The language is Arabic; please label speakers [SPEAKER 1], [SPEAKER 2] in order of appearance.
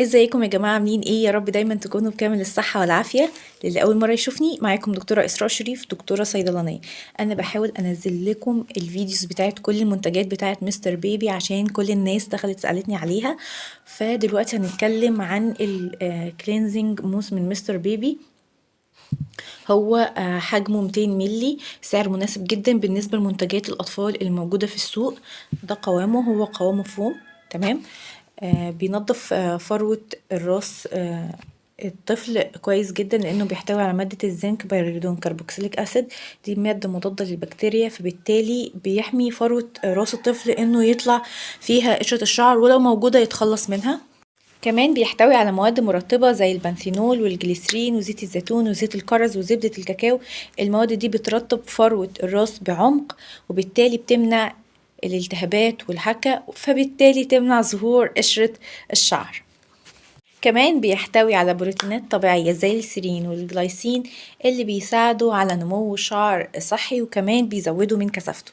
[SPEAKER 1] ازيكم يا جماعة عاملين ايه؟ يا رب دايما تكونوا بكامل الصحة والعافية. للي أول مرة يشوفني، معاكم دكتورة إسراء شريف، دكتورة صيدلانية. أنا بحاول أنزل لكم الفيديوز بتاعت كل المنتجات بتاعت مستر بيبي عشان كل الناس دخلت سألتني عليها. فدلوقتي هنتكلم عن الكلينزنج موس من مستر بيبي. هو حجمه 200 ملي، سعر مناسب جدا بالنسبة لمنتجات الأطفال الموجودة في السوق. ده قوامه، هو قوامه فوم. تمام. بينظف فروة الراس الطفل كويس جدا، لانه بيحتوي على مادة الزنك بايريدون كربوكسيليك اسيد. دي مادة مضادة للبكتيريا، فبالتالي بيحمي فروة راس الطفل انه يطلع فيها قشرة الشعر، ولو موجودة يتخلص منها. كمان بيحتوي على مواد مرطبة زي البنثينول والجليسرين وزيت الزيتون وزيت الكرز وزبدة الكاكاو. المواد دي بترطب فروة الراس بعمق، وبالتالي بتمنع الالتهابات والحكة، فبالتالي تمنع ظهور قشرة الشعر. كمان بيحتوي على بروتينات طبيعية زي السيرين والجلايسين، اللي بيساعدوا على نمو الشعر صحي، وكمان بيزودوا من كثافته.